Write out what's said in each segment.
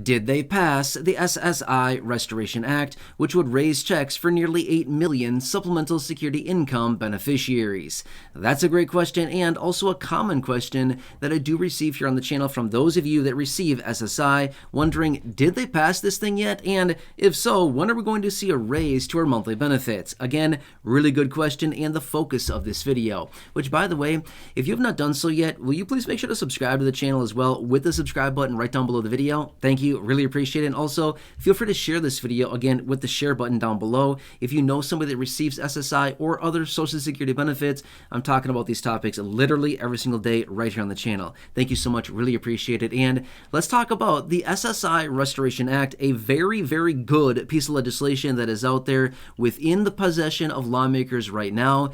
did they pass the SSI Restoration Act, which would raise checks for nearly 8 million Supplemental Security Income beneficiaries? That's a great question, and also a common question that I do receive here on the channel from those of you that receive SSI, wondering, did they pass this thing yet? And if so, when are we going to see a raise to our monthly benefits? Again, really good question and the focus of this video, which, by the way, if you have not done so yet, will you please make sure to subscribe to the channel as well with the subscribe button right down below the video. Thank you, really appreciate it. And also, feel free to share this video, again, with the share button down below. If you know somebody that receives SSI or other Social Security benefits, I'm talking about these topics literally every single day right here on the channel. Thank you so much, really appreciate it. And let's talk about the SSI Restoration Act, a very, very good piece of legislation that is out there within the possession of lawmakers right now,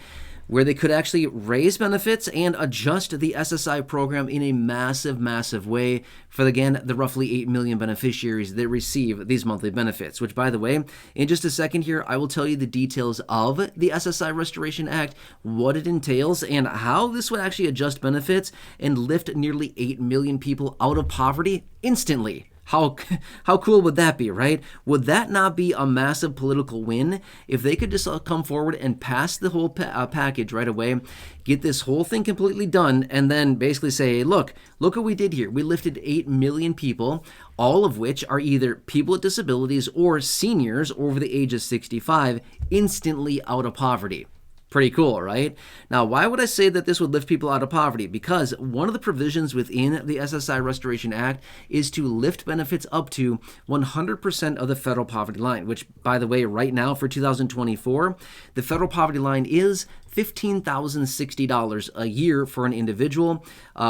where they could actually raise benefits and adjust the SSI program in a massive, massive way for, again, the roughly 8 million beneficiaries that receive these monthly benefits, which, by the way, in just a second here, I will tell you the details of the SSI Restoration Act, what it entails, and how this would actually adjust benefits and lift nearly 8 million people out of poverty instantly. How cool would that be, right? Would that not be a massive political win if they could just come forward and pass the whole package right away, get this whole thing completely done, and then basically say, look what we did here. We lifted 8 million people, all of which are either people with disabilities or seniors over the age of 65, instantly out of poverty. Pretty cool, right? Now, why would I say that this would lift people out of poverty? Because one of the provisions within the SSI Restoration Act is to lift benefits up to 100% of the federal poverty line, which, by the way, right now for 2024, the federal poverty line is $15,060 a year for an individual,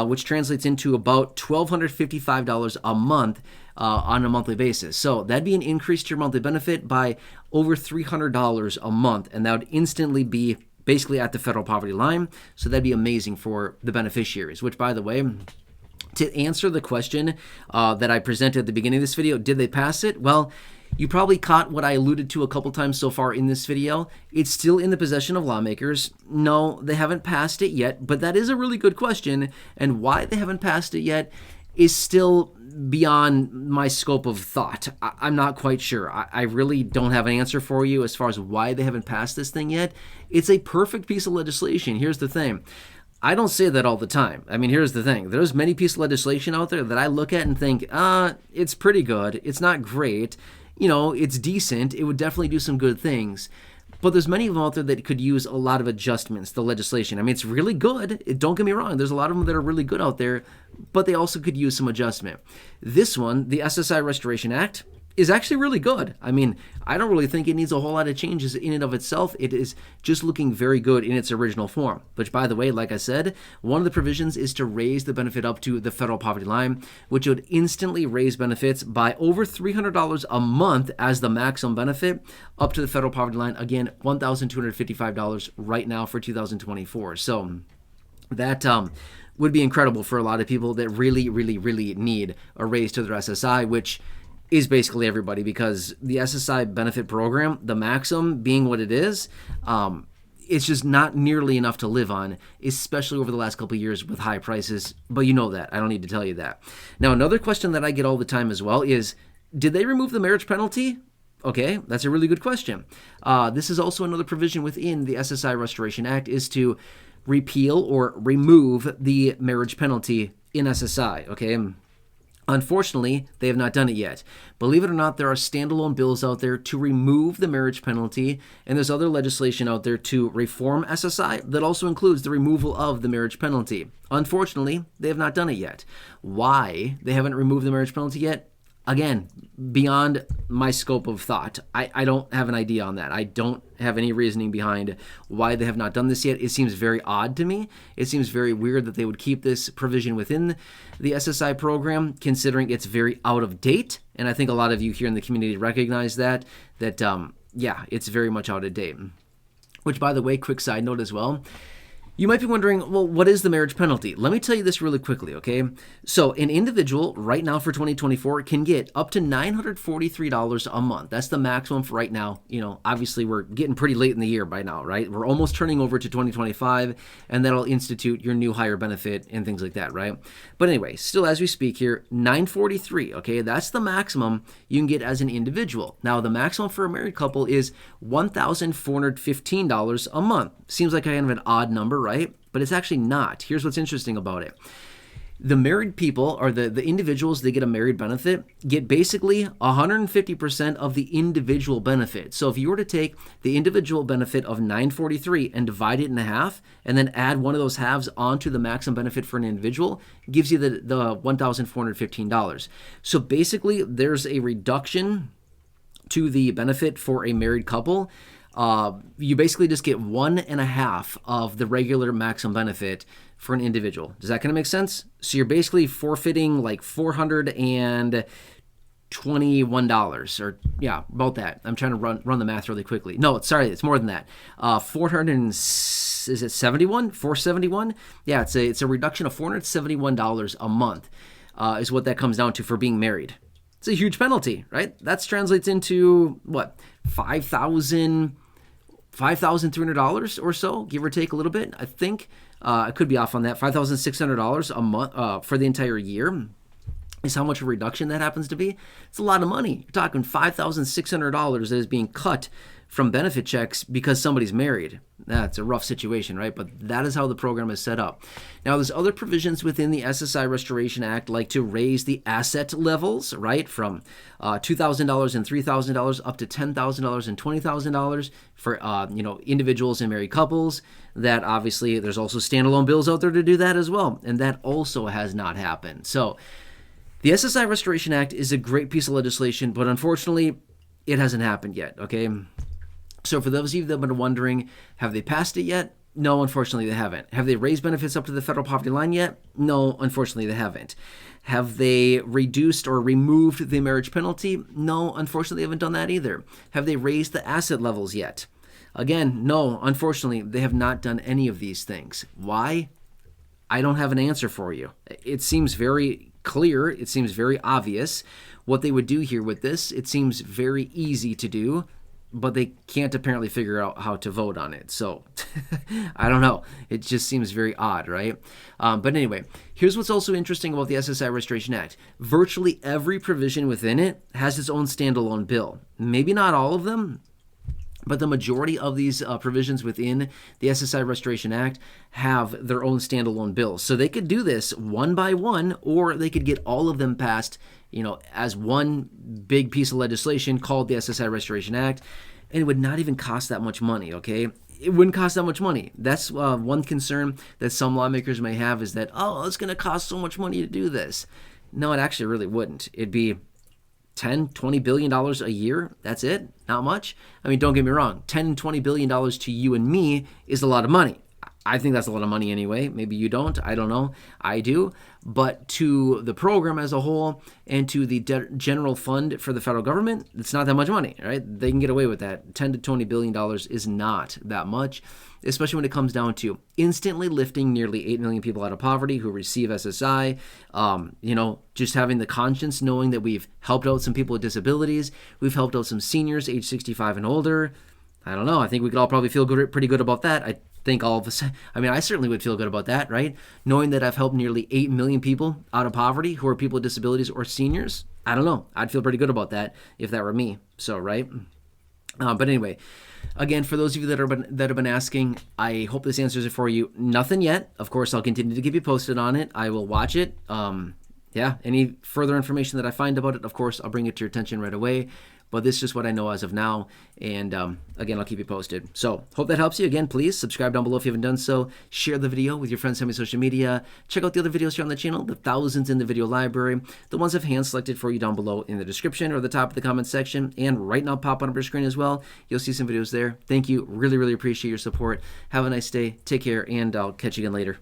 which translates into about $1,255 a month on a monthly basis. So that'd be an increase to your monthly benefit by over $300 a month, and that would instantly be basically at the federal poverty line. So that'd be amazing for the beneficiaries, which, by the way, to answer the question that I presented at the beginning of this video, did they pass it? Well, you probably caught what I alluded to a couple times so far in this video. It's still in the possession of lawmakers. No, they haven't passed it yet, but that is a really good question, and why they haven't passed it yet is still beyond my scope of thought. I'm not quite sure. I really don't have an answer for you as far as why they haven't passed this thing yet. It's a perfect piece of legislation. Here's the thing. I don't say that all the time. I mean, here's the thing. There's many pieces of legislation out there that I look at and think, it's pretty good. It's not great. You know, it's decent. It would definitely do some good things. But there's many of them out there that could use a lot of adjustments, the legislation. I mean, it's really good. Don't get me wrong. There's a lot of them that are really good out there, but they also could use some adjustment. This one, the SSI Restoration Act, is actually really good. I mean, I don't really think it needs a whole lot of changes in and of itself. It is just looking very good in its original form. Which, by the way, like I said, one of the provisions is to raise the benefit up to the federal poverty line, which would instantly raise benefits by over $300 a month as the maximum benefit up to the federal poverty line. Again, $1,255 right now for 2024. So that would be incredible for a lot of people that really, really, really need a raise to their SSI, which is basically everybody, because the SSI benefit program, the maximum being what it is, it's just not nearly enough to live on, especially over the last couple of years with high prices. But you know that. I don't need to tell you that. Now, another question that I get all the time as well is, did they remove the marriage penalty? Okay, that's a really good question. This is also another provision within the SSI Restoration Act, is to repeal or remove the marriage penalty in SSI, okay? Unfortunately, they have not done it yet. Believe it or not, there are standalone bills out there to remove the marriage penalty, and there's other legislation out there to reform SSI that also includes the removal of the marriage penalty. Unfortunately, they have not done it yet. Why they haven't removed the marriage penalty yet? Again, beyond my scope of thought. I don't have an idea on that. I don't have any reasoning behind why they have not done this yet. It seems very odd to me. It seems very weird that they would keep this provision within the SSI program, considering it's very out of date. And I think a lot of you here in the community recognize that yeah, it's very much out of date. Which, by the way, quick side note as well, You might be wondering, well, what is the marriage penalty? Let me tell you this really quickly, okay? So an individual right now for 2024 can get up to $943 a month. That's the maximum for right now. Obviously we're getting pretty late in the year by now, right? We're almost turning over to 2025, and that'll institute your new higher benefit and things like that, right? But anyway, still as we speak here, $943, okay? That's the maximum you can get as an individual. Now, the maximum for a married couple is $1,415 a month. Seems like kind of an odd number, right? But it's actually not. Here's what's interesting about it. The married people, or the individuals that get a married benefit, get basically 150% of the individual benefit. So if you were to take the individual benefit of $943 and divide it in half, and then add one of those halves onto the maximum benefit for an individual, it gives you the $1,415. So basically, there's a reduction to the benefit for a married couple. You basically just get 1.5 of the regular maximum benefit for an individual. Does that kind of make sense? So you're basically forfeiting like $421, or yeah, about that. I'm trying to run the math really quickly. No, sorry, it's more than that. 471? Yeah, it's a reduction of $471 a month is what that comes down to for being married. It's a huge penalty, right? That translates into what, $5,300 or so, give or take a little bit. I think I could be off on that. $5,600 a month for the entire year is how much a reduction that happens to be. It's a lot of money. You're talking $5,600 that is being cut from benefit checks because somebody's married. That's a rough situation, right? But that is how the program is set up. Now, there's other provisions within the SSI Restoration Act, like to raise the asset levels, right, from $2,000 and $3,000 up to $10,000 and $20,000 for individuals and married couples. That obviously there's also standalone bills out there to do that as well, and that also has not happened. So the SSI Restoration Act is a great piece of legislation, but unfortunately, it hasn't happened yet, okay? So for those of you that have been wondering, have they passed it yet? No, unfortunately they haven't. Have they raised benefits up to the federal poverty line yet? No, unfortunately they haven't. Have they reduced or removed the marriage penalty? No, unfortunately they haven't done that either. Have they raised the asset levels yet? Again, no, unfortunately they have not done any of these things. Why? I don't have an answer for you. It seems very clear. It seems very obvious what they would do here with this. It seems very easy to do, but they can't apparently figure out how to vote on it. So I don't know. It just seems very odd, right? But anyway, here's what's also interesting about the SSI Restoration Act. Virtually every provision within it has its own standalone bill. Maybe not all of them, but the majority of these provisions within the SSI Restoration Act have their own standalone bills. So they could do this one by one, or they could get all of them passed, as one big piece of legislation called the SSI Restoration Act, and it would not even cost that much money, okay? It wouldn't cost that much money. That's one concern that some lawmakers may have, is that, it's going to cost so much money to do this. No, it actually really wouldn't. It'd be $10-20 billion a year. That's it. Not much. I mean, don't get me wrong. $10-20 billion to you and me is a lot of money. I think that's a lot of money anyway. Maybe you don't. I don't know. I do. But to the program as a whole and to the general fund for the federal government, it's not that much money, right? They can get away with that. $10-20 billion is not that much, especially when it comes down to instantly lifting nearly 8 million people out of poverty who receive SSI. Just having the conscience knowing that we've helped out some people with disabilities. We've helped out some seniors age 65 and older. I don't know. I think we could all probably feel pretty good about that. I think all of us, I certainly would feel good about that, right? Knowing that I've helped nearly 8 million people out of poverty who are people with disabilities or seniors. I don't know. I'd feel pretty good about that if that were me. So, right? But anyway, again, for those of you that have been asking, I hope this answers it for you. Nothing yet. Of course, I'll continue to keep you posted on it. I will watch it. Any further information that I find about it, of course, I'll bring it to your attention right away. But this is just what I know as of now. And again, I'll keep you posted. So hope that helps you. Again, please subscribe down below if you haven't done so. Share the video with your friends on social media. Check out the other videos here on the channel, the thousands in the video library. The ones I've hand selected for you down below in the description or the top of the comment section. And right now, pop on your screen as well. You'll see some videos there. Thank you. Really, really appreciate your support. Have a nice day. Take care. And I'll catch you again later.